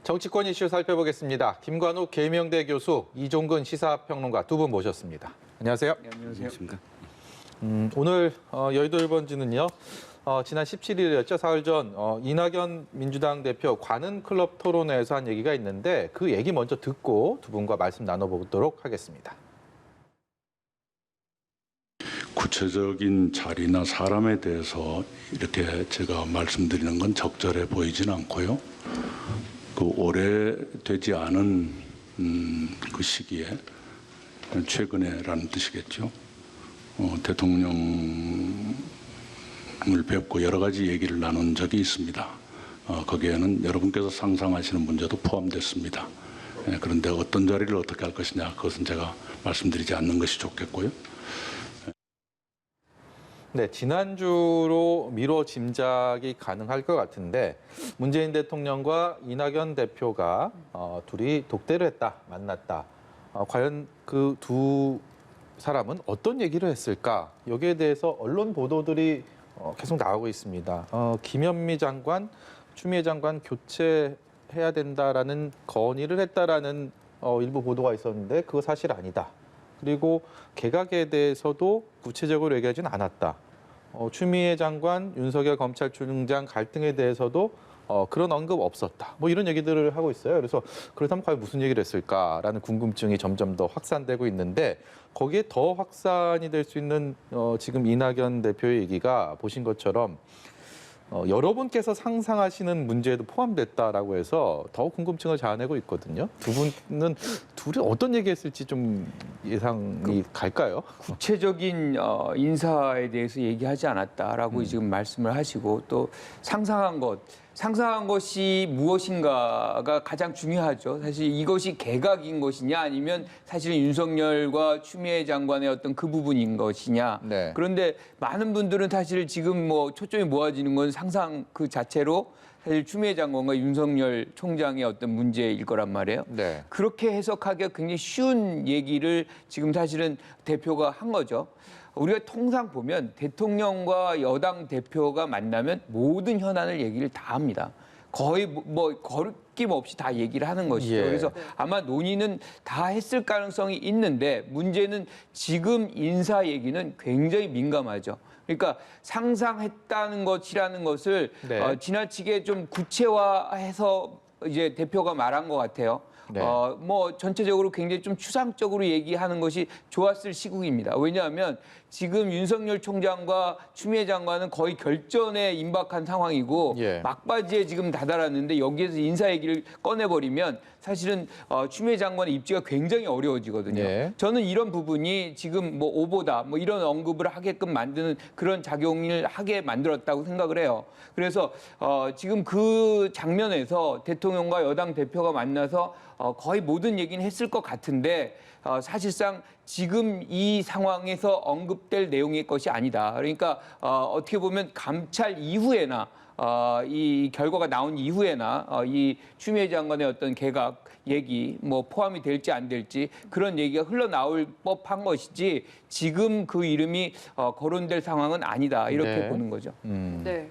정치권 이슈 살펴보겠습니다. 김관욱 계명대 교수, 이종근 시사평론가 두 분 모셨습니다. 안녕하세요. 네, 안녕하십니까. 오늘 여의도 1번지는요. 지난 17일이었죠. 사흘 전 이낙연 민주당 대표 관훈 클럽 토론회에서 한 얘기가 있는데 그 얘기 먼저 듣고 두 분과 말씀 나눠보도록 하겠습니다. 구체적인 자리나 사람에 대해서 이렇게 제가 말씀드리는 건 적절해 보이진 않고요. 그 오래되지 않은 그 시기에 최근에라는 뜻이겠죠. 대통령을 뵙고 여러 가지 얘기를 나눈 적이 있습니다. 거기에는 여러분께서 상상하시는 문제도 포함됐습니다. 그런데 어떤 자리를 어떻게 할 것이냐, 그것은 제가 말씀드리지 않는 것이 좋겠고요. 네, 지난주로 미뤄 짐작이 가능할 것 같은데 문재인 대통령과 이낙연 대표가 둘이 독대를 했다, 만났다. 과연 그 두 사람은 어떤 얘기를 했을까? 여기에 대해서 언론 보도들이 계속 나오고 있습니다. 김현미 장관, 추미애 장관 교체해야 된다라는 건의를 했다라는 일부 보도가 있었는데 그거 사실 아니다. 그리고 개각에 대해서도 구체적으로 얘기하지는 않았다. 추미애 장관, 윤석열 검찰총장 갈등에 대해서도 그런 언급 없었다. 뭐 이런 얘기들을 하고 있어요. 그래서 그렇다면 과연 무슨 얘기를 했을까라는 궁금증이 점점 더 확산되고 있는데 거기에 더 확산이 될 수 있는 지금 이낙연 대표의 얘기가 보신 것처럼 여러분께서 상상하시는 문제에도 포함됐다라고 해서 더 궁금증을 자아내고 있거든요. 두 분은 둘이 어떤 얘기했을지 좀 예상이 갈까요? 구체적인 인사에 대해서 얘기하지 않았다라고 지금 말씀을 하시고 또 상상한 것이 무엇인가가 가장 중요하죠. 사실 이것이 개각인 것이냐 아니면 사실은 윤석열과 추미애 장관의 어떤 그 부분인 것이냐. 네. 그런데 많은 분들은 사실 지금 초점이 모아지는 건 상상 그 자체로 사실 추미애 장관과 윤석열 총장의 어떤 문제일 거란 말이에요. 네. 그렇게 해석하기가 굉장히 쉬운 얘기를 지금 사실은 대표가 한 거죠. 우리가 통상 보면 대통령과 여당 대표가 만나면 모든 현안을 얘기를 다 합니다. 거의 거리낌 없이 다 얘기를 하는 것이죠. 예. 그래서 아마 논의는 다 했을 가능성이 있는데 문제는 지금 인사 얘기는 굉장히 민감하죠. 그러니까 상상했다는 것이라는 것을 네. 지나치게 좀 구체화해서 이제 대표가 말한 것 같아요. 네. 전체적으로 굉장히 좀 추상적으로 얘기하는 것이 좋았을 시국입니다. 왜냐하면 지금 윤석열 총장과 추미애 장관은 거의 결전에 임박한 상황이고 예. 막바지에 지금 다다랐는데 여기에서 인사 얘기를 꺼내버리면 사실은 추미애 장관의 입지가 굉장히 어려워지거든요. 예. 저는 이런 부분이 지금 오보다 이런 언급을 하게끔 만드는 그런 작용을 하게 만들었다고 생각을 해요. 그래서 지금 그 장면에서 대통령과 여당 대표가 만나서 거의 모든 얘기는 했을 것 같은데 사실상 지금 이 상황에서 언급될 내용의 것이 아니다. 그러니까 어떻게 보면 감찰 이후에나 이 결과가 나온 이후에나 이 추미애 장관의 어떤 개각 얘기 포함이 될지 안 될지 그런 얘기가 흘러나올 법한 것이지 지금 그 이름이 거론될 상황은 아니다. 이렇게 네. 보는 거죠. 네.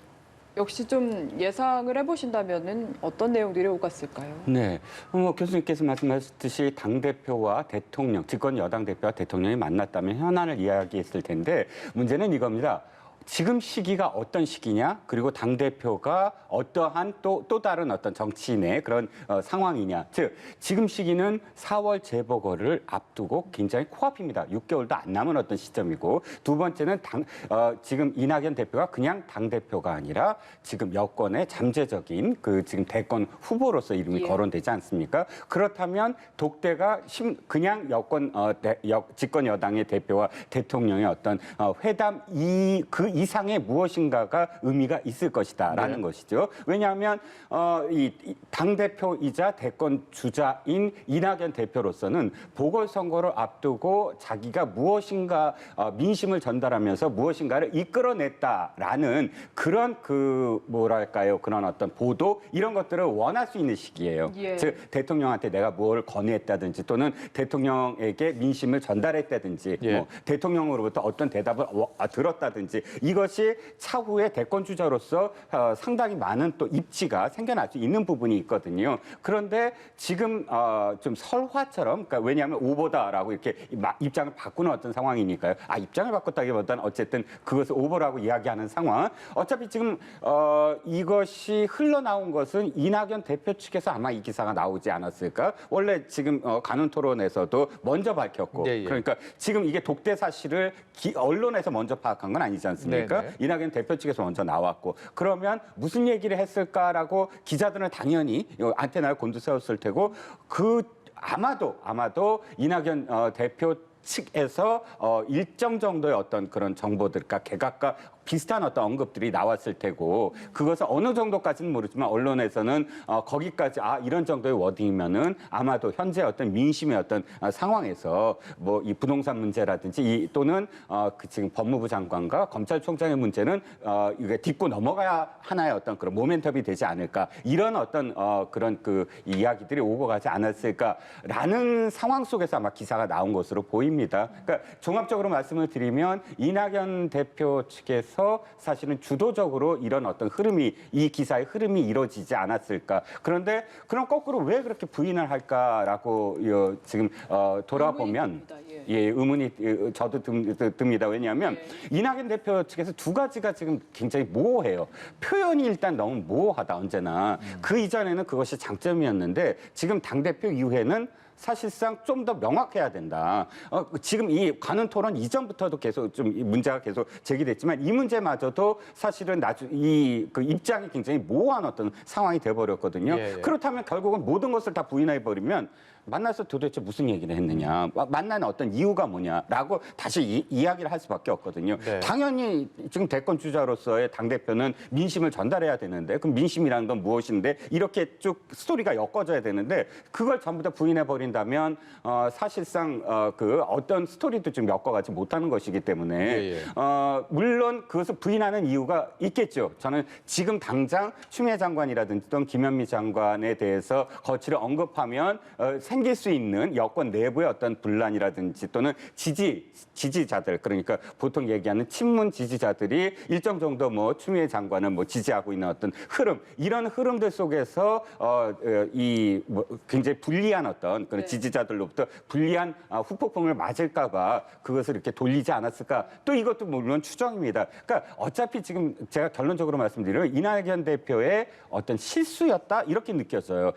역시 좀 예상을 해보신다면은 어떤 내용들이 오갔을까요? 네, 교수님께서 말씀하셨듯이 당대표와 대통령, 집권 여당 대표와 대통령이 만났다면 현안을 이야기했을 텐데 문제는 이겁니다. 지금 시기가 어떤 시기냐, 그리고 당대표가 어떠한 또 다른 어떤 정치인의 그런 상황이냐. 즉, 지금 시기는 4월 재보궐을 앞두고 굉장히 코앞입니다. 6개월도 안 남은 어떤 시점이고, 두 번째는 지금 이낙연 대표가 그냥 당대표가 아니라 지금 여권의 잠재적인 지금 대권 후보로서 이름이 거론되지 않습니까? 그렇다면 독대가 그냥 집권 여당의 대표와 대통령의 어떤 회담 그 이상의 무엇인가가 의미가 있을 것이다라는 것이죠. 왜냐하면 이 당대표이자 대권 주자인 이낙연 대표로서는 보궐선거를 앞두고 자기가 무엇인가 민심을 전달하면서 무엇인가를 이끌어냈다라는 그런 그런 어떤 보도 이런 것들을 원할 수 있는 시기예요. 예. 즉 대통령한테 내가 뭘 건의했다든지 또는 대통령에게 민심을 전달했다든지 예. 대통령으로부터 어떤 대답을 들었다든지 이것이 차후에 대권 주자로서 상당히 많은 또 입지가 생겨날 수 있는 부분이 있거든요. 그런데 지금 좀 설화처럼, 그러니까 왜냐하면 오보다라고 이렇게 입장을 바꾸는 어떤 상황이니까요. 입장을 바꿨다기보다는 어쨌든 그것을 오보라고 이야기하는 상황. 어차피 지금 이것이 흘러나온 것은 이낙연 대표 측에서 아마 이 기사가 나오지 않았을까? 원래 지금 간훈 토론에서도 먼저 밝혔고, 예, 예. 그러니까 지금 이게 독대 사실을 언론에서 먼저 파악한 건 아니지 않습니까? 네네. 이낙연 대표 측에서 먼저 나왔고, 그러면 무슨 얘기를 했을까라고 기자들은 당연히 안테나를 곤두세웠을 테고, 아마도 이낙연 대표 측에서 일정 정도의 어떤 그런 정보들과 개각과 비슷한 어떤 언급들이 나왔을 테고, 그것은 어느 정도까지는 모르지만 언론에서는 거기까지 이런 정도의 워딩이면은 아마도 현재 어떤 민심의 어떤 상황에서 뭐 이 부동산 문제라든지 또는 지금 법무부 장관과 검찰총장의 문제는 이게 짚고 넘어가야 하나의 어떤 그런 모멘텀이 되지 않을까, 이런 어떤 그런 그 이야기들이 오고 가지 않았을까라는 상황 속에서 아마 기사가 나온 것으로 보입니다. 그러니까 종합적으로 말씀을 드리면 이낙연 대표 측에서 사실은 주도적으로 이런 어떤 흐름이, 이 기사의 흐름이 이루어지지 않았을까. 그런데 그럼 거꾸로 왜 그렇게 부인을 할까라고 지금 돌아보면 의문이 저도 듭니다. 왜냐하면 이낙연 대표 측에서 두 가지가 지금 굉장히 모호해요. 표현이 일단 너무 모호하다, 언제나. 그 이전에는 그것이 장점이었는데 지금 당대표 이후에는 사실상 좀 더 명확해야 된다. 지금 이 관훈 토론 이전부터도 계속 좀 문제가 계속 제기됐지만 이 문제마저도 사실은 그 입장이 굉장히 모호한 어떤 상황이 돼버렸거든요. 예, 예. 그렇다면 결국은 모든 것을 다 부인해버리면 만나서 도대체 무슨 얘기를 했느냐, 만난 어떤 이유가 뭐냐라고 다시 이야기를 할 수밖에 없거든요. 네. 당연히 지금 대권 주자로서의 당대표는 민심을 전달해야 되는데, 그럼 민심이라는 건 무엇인데, 이렇게 쭉 스토리가 엮어져야 되는데 그걸 전부 다 부인해버린다면 사실상 그 어떤 스토리도 좀 엮어가지 못하는 것이기 때문에 예, 예. 물론 그것을 부인하는 이유가 있겠죠. 저는 지금 당장 추미애 장관이라든지 또는 김현미 장관에 대해서 거취를 언급하면 생길 수 있는 여권 내부의 어떤 분란이라든지 또는 지지자들, 그러니까 보통 얘기하는 친문 지지자들이 일정 정도 뭐 추미애 장관을 뭐 지지하고 있는 어떤 흐름, 이런 흐름들 속에서 굉장히 불리한 어떤 그런 지지자들로부터 불리한 후폭풍을 맞을까봐 그것을 이렇게 돌리지 않았을까. 또 이것도 물론 추정입니다. 그러니까 어차피 지금 제가 결론적으로 말씀드리면 이낙연 대표의 어떤 실수였다, 이렇게 느껴져요.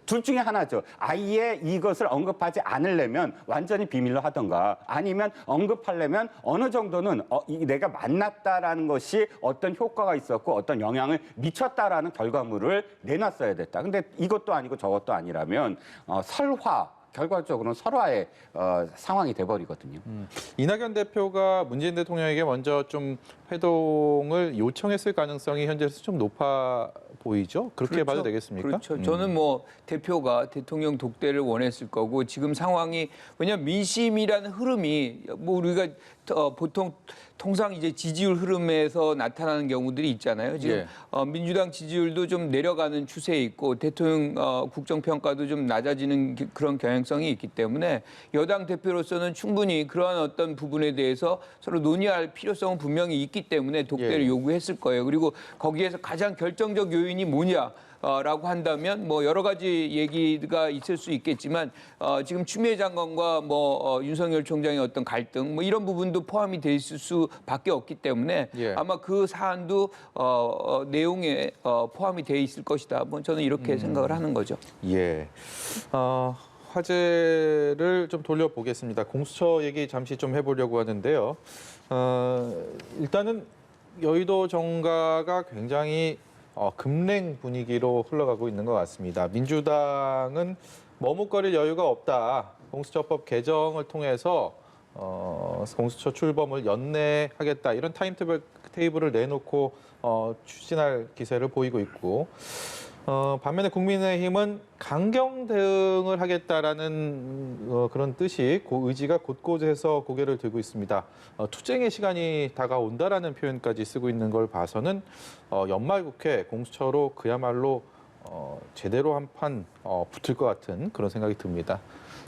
둘 중에 하나죠. 아예 이것을 언급하지 않으려면 완전히 비밀로 하던가, 아니면 언급하려면 어느 정도는 내가 만났다라는 것이 어떤 효과가 있었고 어떤 영향을 미쳤다라는 결과물을 내놨어야 됐다. 근데 이것도 아니고 저것도 아니라면 결과적으로는 설화의 상황이 돼버리거든요. 이낙연 대표가 문재인 대통령에게 먼저 좀 회동을 요청했을 가능성이 현재에서 좀 높아 보이죠? 그렇게 그렇죠. 봐도 되겠습니까? 그렇죠. 저는 뭐 대표가 대통령 독대를 원했을 거고, 지금 상황이, 왜냐하면 민심이라는 흐름이 뭐 우리가 보통 통상 이제 지지율 흐름에서 나타나는 경우들이 있잖아요. 지금 민주당 지지율도 좀 내려가는 추세에 있고 대통령 국정평가도 좀 낮아지는 그런 경향성이 있기 때문에 여당 대표로서는 충분히 그러한 어떤 부분에 대해서 서로 논의할 필요성은 분명히 있기 때문에 독대를 요구했을 거예요. 그리고 거기에서 가장 결정적 요인이 뭐냐? 라고 한다면 뭐 여러 가지 얘기가 있을 수 있겠지만 지금 추미애 장관과 뭐 윤석열 총장의 어떤 갈등 뭐 이런 부분도 포함이 돼 있을 수밖에 없기 때문에 아마 그 사안도 내용에 포함이 돼 있을 것이다. 뭐 저는 이렇게 생각을 하는 거죠. 예. 화제를 좀 돌려보겠습니다. 공수처 얘기 잠시 좀 해보려고 하는데요. 일단은 여의도 정가가 굉장히 급냉 분위기로 흘러가고 있는 것 같습니다. 민주당은 머뭇거릴 여유가 없다. 공수처법 개정을 통해서 공수처 출범을 연내하겠다. 이런 타임테이블을 내놓고 추진할 기세를 보이고 있고, 반면에 국민의힘은 강경 대응을 하겠다라는 그런 뜻이, 의지가 곳곳에서 고개를 들고 있습니다. 투쟁의 시간이 다가온다라는 표현까지 쓰고 있는 걸 봐서는 연말 국회 공수처로 그야말로 제대로 한 판 붙을 것 같은 그런 생각이 듭니다.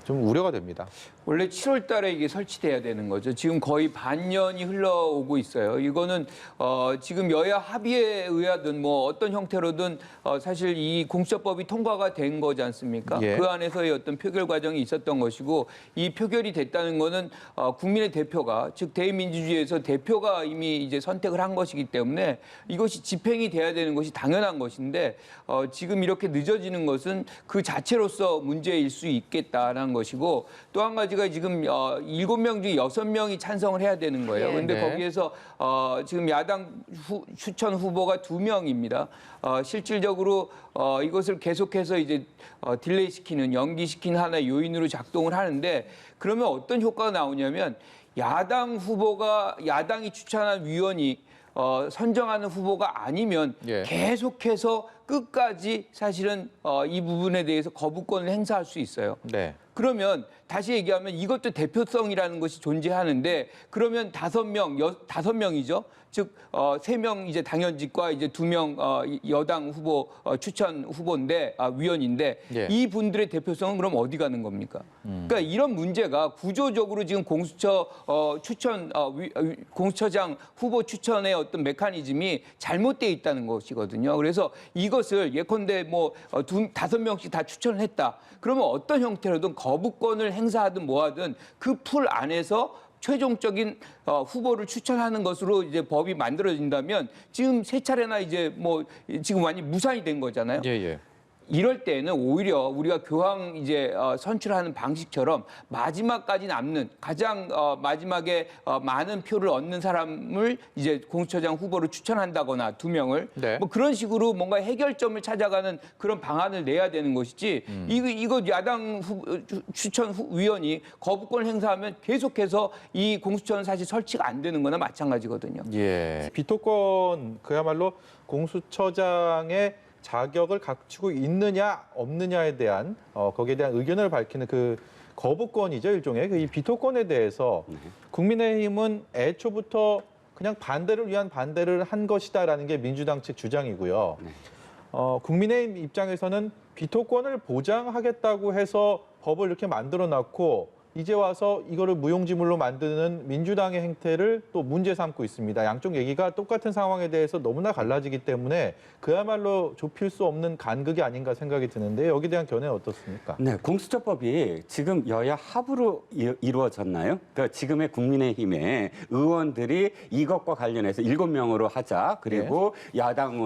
좀 우려가 됩니다. 원래 7월 달에 이게 설치돼야 되는 거죠. 지금 거의 반년이 흘러오고 있어요. 이거는 지금 여야 합의에 의하든 뭐 어떤 형태로든 사실 이 공수처법이 통과가 된 거지 않습니까? 예. 그 안에서의 어떤 표결 과정이 있었던 것이고 이 표결이 됐다는 거는 국민의 대표가 즉 대의민주주의에서 대표가 이미 이제 선택을 한 것이기 때문에 이것이 집행이 돼야 되는 것이 당연한 것인데 지금 이렇게 늦어지는 것은 그 자체로서 문제일 수 있겠다라는 것이고 또 한 가지가 지금 7명 중에 6명이 찬성을 해야 되는 거예요. 예. 그런데 네. 거기에서 지금 야당 추천 후보가 2명입니다. 실질적으로 이것을 계속해서 이제 딜레이 시키는 연기시키는 하나의 요인으로 작동을 하는데 그러면 어떤 효과가 나오냐면 야당 후보가 야당이 추천한 위원이 선정하는 후보가 아니면 예. 계속해서 끝까지 사실은 이 부분에 대해서 거부권을 행사할 수 있어요. 네. 그러면 다시 얘기하면 이것도 대표성이라는 것이 존재하는데 그러면 5명이죠. 즉 3명 이제 당연직과 이제 2명 여당 후보 추천 후보인데 위원인데 예. 이 분들의 대표성은 그럼 어디 가는 겁니까? 그러니까 이런 문제가 구조적으로 지금 공수처 공수처장 후보 추천의 어떤 메커니즘이 잘못되어 있다는 것이거든요. 그래서 이것을 예컨대 뭐 5명씩 다 추천을 했다. 그러면 어떤 형태로든 거부권을 행사하든 뭐하든 그 풀 안에서 최종적인 후보를 추천하는 것으로 이제 법이 만들어진다면 지금 세 차례나 이제 뭐 지금 완전히 무산이 된 거잖아요. 예, 예. 이럴 때는 오히려 우리가 교황 이제 선출하는 방식처럼 마지막까지 남는 가장 마지막에 많은 표를 얻는 사람을 이제 공수처장 후보로 추천한다거나 2명을 네. 뭐 그런 식으로 뭔가 해결점을 찾아가는 그런 방안을 내야 되는 것이지 이거 야당 추천 위원이 거부권을 행사하면 계속해서 이 공수처는 사실 설치가 안 되는 거나 마찬가지거든요. 예. 비토권 그야말로 공수처장의 자격을 갖추고 있느냐 없느냐에 대한 거기에 대한 의견을 밝히는 그 거부권이죠, 일종의. 이 비토권에 대해서 국민의힘은 애초부터 그냥 반대를 위한 반대를 한 것이다라는 게 민주당 측 주장이고요. 국민의힘 입장에서는 비토권을 보장하겠다고 해서 법을 이렇게 만들어 놨고 이제 와서 이거를 무용지물로 만드는 민주당의 행태를 또 문제 삼고 있습니다. 양쪽 얘기가 똑같은 상황에 대해서 너무나 갈라지기 때문에 그야말로 좁힐 수 없는 간극이 아닌가 생각이 드는데 여기에 대한 견해는 어떻습니까? 네, 공수처법이 지금 여야 합으로 이루어졌나요? 그러니까 지금의 국민의힘의 의원들이 이것과 관련해서 7명으로 하자. 그리고 야당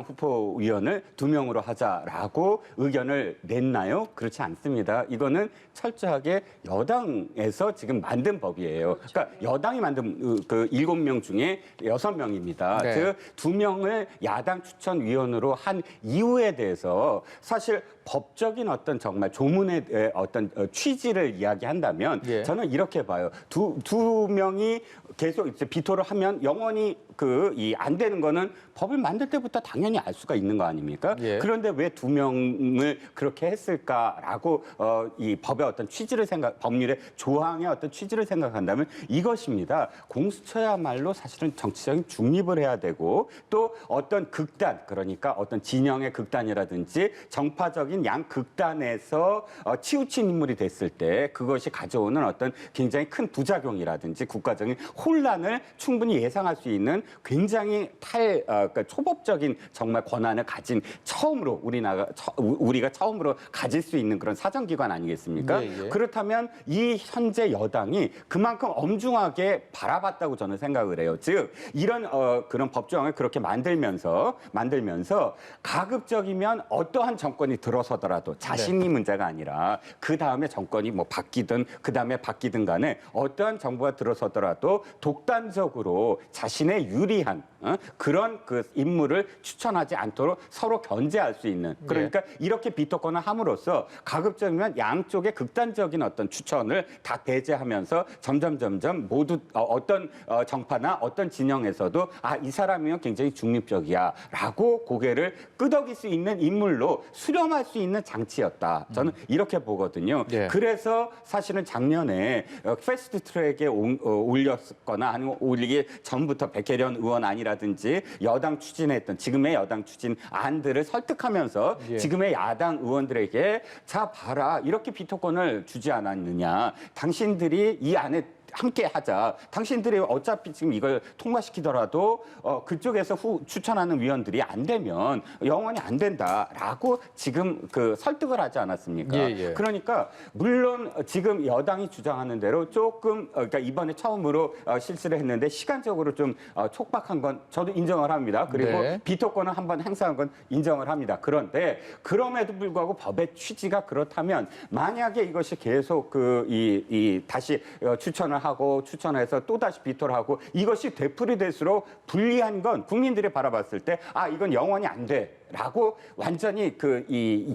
후보위원을 2명으로 하자라고 의견을 냈나요? 그렇지 않습니다. 이거는 철저하게 여당에서 지금 만든 법이에요. 그러니까 여당이 만든 그 7명 중에 6명입니다. 네. 즉 2명을 야당 추천위원으로 한 이유에 대해서 사실 법적인 어떤 정말 조문의 어떤 취지를 이야기한다면 예. 저는 이렇게 봐요. 두 명이 계속 이제 비토를 하면 영원히 안 되는 거는 법을 만들 때부터 당연히 알 수가 있는 거 아닙니까? 예. 그런데 왜 2명을 그렇게 했을까라고 이 법의 어떤 취지를 법률의 조항의 어떤 취지를 생각한다면 이것입니다. 공수처야말로 사실은 정치적인 중립을 해야 되고 또 어떤 극단 그러니까 어떤 진영의 극단이라든지 정파적인 양 극단에서 치우친 인물이 됐을 때 그것이 가져오는 어떤 굉장히 큰 부작용이라든지 국가적인 혼란을 충분히 예상할 수 있는 굉장히 그러니까 초법적인 정말 권한을 가진 처음으로 우리가 처음으로 가질 수 있는 그런 사정기관 아니겠습니까? 예, 예. 그렇다면 이 현재 여당이 그만큼 엄중하게 바라봤다고 저는 생각을 해요. 즉 이런 그런 법조항을 그렇게 만들면서 가급적이면 어떠한 정권이 들어서더라도 자신이 문제가 아니라 그 다음에 정권이 뭐 바뀌든 간에 어떠한 정부가 들어서더라도 독단적으로 자신의 유리한 그런 그 인물을 추천하지 않도록 서로 견제할 수 있는 그러니까 이렇게 비토권을 함으로써 가급적이면 양쪽의 극단적인 어떤 추천을 다 배제하면서 점점 모두 어떤 정파나 어떤 진영에서도 이 사람이면 굉장히 중립적이야라고 고개를 끄덕일 수 있는 인물로 수렴할 수 있는 장치였다. 저는 이렇게 보거든요. 예. 그래서 사실은 작년에 패스트 트랙에 올렸거나 아니면 올리기 전부터 백혜련 의원 아니라 의원이라든지 여당 추진했던 지금의 여당 추진 안들을 설득하면서 예. 지금의 야당 의원들에게 자 봐라 이렇게 비토권을 주지 않았느냐. 당신들이 이 안에 함께 하자. 당신들이 어차피 지금 이걸 통과시키더라도 그쪽에서 추천하는 위원들이 안 되면 영원히 안 된다라고 지금 그 설득을 하지 않았습니까? 예, 예. 그러니까 물론 지금 여당이 주장하는 대로 조금 그러니까 이번에 처음으로 실시를 했는데 시간적으로 좀 촉박한 건 저도 인정을 합니다. 그리고 네. 비토권을 한번 행사한 건 인정을 합니다. 그런데 그럼에도 불구하고 법의 취지가 그렇다면 만약에 이것이 계속 다시 추천을 하고 추천해서 또 다시 비토를 하고 이것이 되풀이될수록 불리한 건 국민들이 바라봤을 때 이건 영원히 안 돼라고 완전히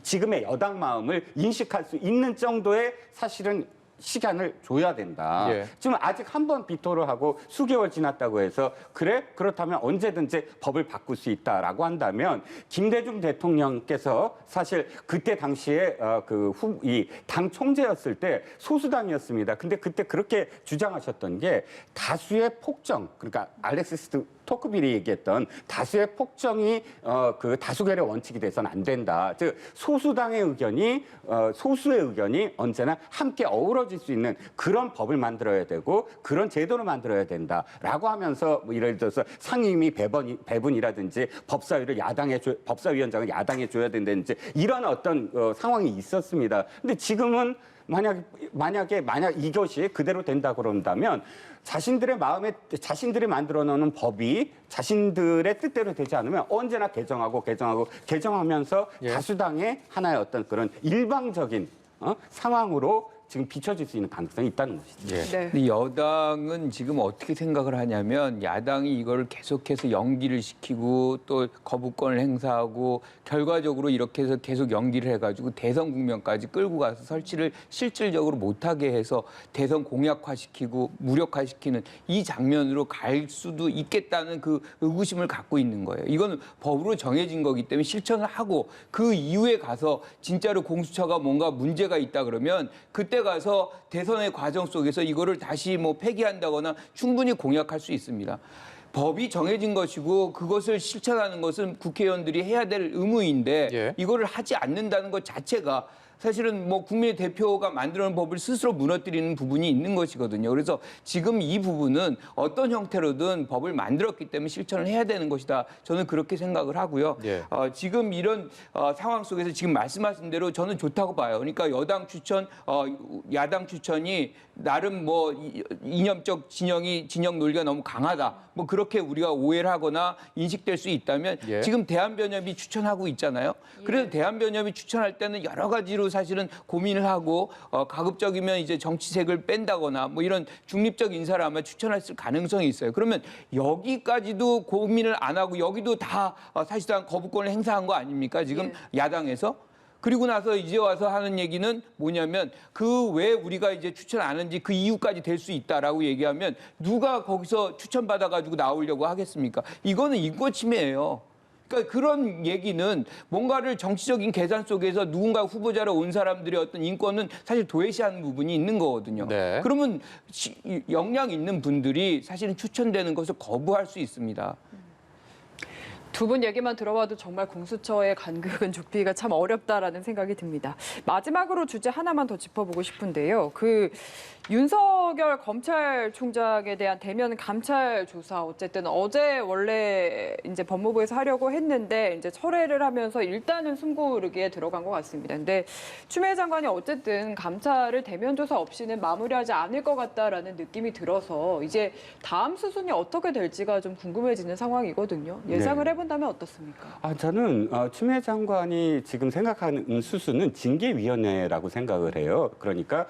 지금의 여당 마음을 인식할 수 있는 정도의 사실은 시간을 줘야 된다. 예. 지금 아직 한 번 비토를 하고 수개월 지났다고 해서 그렇다면 언제든지 법을 바꿀 수 있다라고 한다면 김대중 대통령께서 사실 그때 당시에 이 당 총재였을 때 소수당이었습니다. 근데 그때 그렇게 주장하셨던 게 다수의 폭정, 그러니까 알렉시스 토크빌이 얘기했던 다수의 폭정이 그 다수결의 원칙이 돼서는 안 된다. 즉 소수당의 의견이 소수의 의견이 언제나 함께 어우러질 수 있는 그런 법을 만들어야 되고 그런 제도를 만들어야 된다라고 하면서 뭐 예를 들어서 상임위 배분이라든지 법사위원장을 야당에 줘야 된다든지 이런 어떤 상황이 있었습니다. 근데 지금은 만약 이것이 그대로 된다 그런다면 자신들이 만들어 놓는 법이 자신들의 뜻대로 되지 않으면 언제나 개정하면서 예. 다수당의 하나의 어떤 그런 일방적인 상황으로 지금 비춰질 수 있는 가능성이 있다는 것이죠. 예. 네. 근데 여당은 지금 어떻게 생각을 하냐면 야당이 이걸 계속해서 연기를 시키고 또 거부권을 행사하고 결과적으로 이렇게 해서 계속 연기를 해가지고 대선 국면까지 끌고 가서 설치를 실질적으로 못하게 해서 대선 공약화시키고 무력화시키는 이 장면으로 갈 수도 있겠다는 그 의구심을 갖고 있는 거예요. 이건 법으로 정해진 거기 때문에 실천을 하고 그 이후에 가서 진짜로 공수처가 뭔가 문제가 있다 그러면 그때 가서 대선의 과정 속에서 이거를 다시 뭐 폐기한다거나 충분히 공약할 수 있습니다. 법이 정해진 것이고 그것을 실천하는 것은 국회의원들이 해야 될 의무인데 예. 이거를 하지 않는다는 것 자체가 사실은 뭐 국민의 대표가 만들어놓은 법을 스스로 무너뜨리는 부분이 있는 것이거든요. 그래서 지금 이 부분은 어떤 형태로든 법을 만들었기 때문에 실천을 해야 되는 것이다. 저는 그렇게 생각을 하고요. 예. 지금 이런 상황 속에서 지금 말씀하신 대로 저는 좋다고 봐요. 그러니까 여당 추천, 야당 추천이 나름 뭐 이념적 진영 논리가 너무 강하다. 뭐 그렇게 우리가 오해를 하거나 인식될 수 있다면 예. 지금 대한변협이 추천하고 있잖아요. 그래서 대한변협이 추천할 때는 여러 가지로 사실은 고민을 하고 가급적이면 이제 정치색을 뺀다거나 뭐 이런 중립적 인사를 아마 추천했을 가능성이 있어요. 그러면 여기까지도 고민을 안 하고 여기도 다 사실상 거부권을 행사한 거 아닙니까? 지금 야당에서. 그리고 나서 이제 와서 하는 얘기는 뭐냐면 그 왜 우리가 이제 추천 안 하는지 그 이유까지 될 수 있다라고 얘기하면 누가 거기서 추천받아가지고 나오려고 하겠습니까? 이거는 인권 침해예요. 그러니까 그런 얘기는 뭔가를 정치적인 계산 속에서 누군가 후보자로 온 사람들의 어떤 인권은 사실 도외시하는 부분이 있는 거거든요. 네. 그러면 역량 있는 분들이 사실은 추천되는 것을 거부할 수 있습니다. 두 분 얘기만 들어봐도 정말 공수처의 간극은 좁히기가 참 어렵다라는 생각이 듭니다. 마지막으로 주제 하나만 더 짚어보고 싶은데요. 윤석열 검찰총장에 대한 대면 감찰 조사 어쨌든 어제 원래 이제 법무부에서 하려고 했는데 이제 철회를 하면서 일단은 숨고르기에 들어간 것 같습니다. 근데 추미애 장관이 어쨌든 감찰을 대면 조사 없이는 마무리하지 않을 것 같다라는 느낌이 들어서 이제 다음 수순이 어떻게 될지가 좀 궁금해지는 상황이거든요. 예상을 해본다면 어떻습니까? 저는 추미애 장관이 지금 생각하는 수순은 징계위원회라고 생각을 해요. 그러니까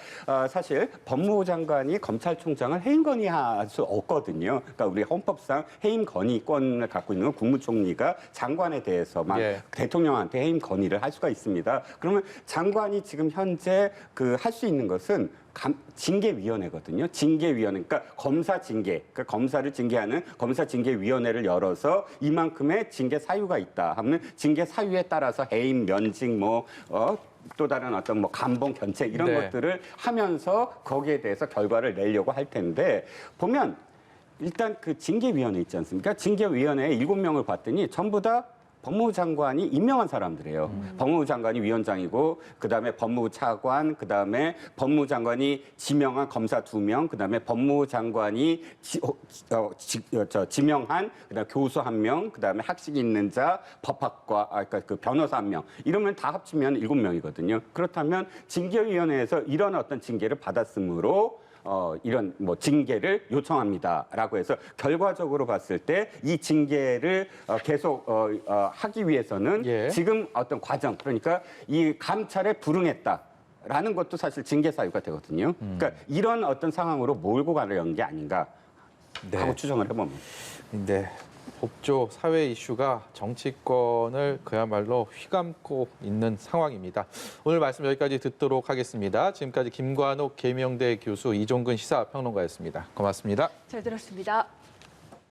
사실 법무부 장관이 검찰총장을 해임 건의할 수 없거든요. 그러니까 우리 헌법상 해임 건의권을 갖고 있는 건 국무총리가 장관에 대해서만 예. 대통령한테 해임 건의를 할 수가 있습니다. 그러면 장관이 지금 현재 할 수 있는 것은 징계위원회거든요. 징계위원회, 그러니까 검사 징계, 그러니까 검사를 징계하는 검사징계위원회를 열어서 이만큼의 징계 사유가 있다 하면 징계 사유에 따라서 해임, 면직, 또 다른 어떤 감봉, 견책 이런 네. 것들을 하면서 거기에 대해서 결과를 내려고 할 텐데 보면 일단 그 징계위원회 있지 않습니까? 징계위원회에 7명을 봤더니 전부 다 법무부 장관이 임명한 사람들이에요. 법무부 장관이 위원장이고, 그다음에 법무부 차관, 그다음에 법무부 장관이 지명한 검사 2명, 그다음에 법무부 장관이 지명한 그다음에 교수 1명, 그다음에 학식 있는 자, 법학과, 그러니까 그 변호사 1명. 이러면 다 합치면 7명이거든요. 그렇다면 징계위원회에서 이런 어떤 징계를 받았으므로 이런 뭐 징계를 요청합니다라고 해서 결과적으로 봤을 때 이 징계를 계속 하기 위해서는 예. 지금 어떤 과정, 그러니까 이 감찰에 불응했다라는 것도 사실 징계 사유가 되거든요. 그러니까 이런 어떤 상황으로 몰고 가려는 게 아닌가 하고 네. 추정을 해봅니다. 네. 법조 사회 이슈가 정치권을 그야말로 휘감고 있는 상황입니다. 오늘 말씀 여기까지 듣도록 하겠습니다. 지금까지 김관욱 계명대 교수, 이종근 시사평론가였습니다. 고맙습니다. 잘 들었습니다.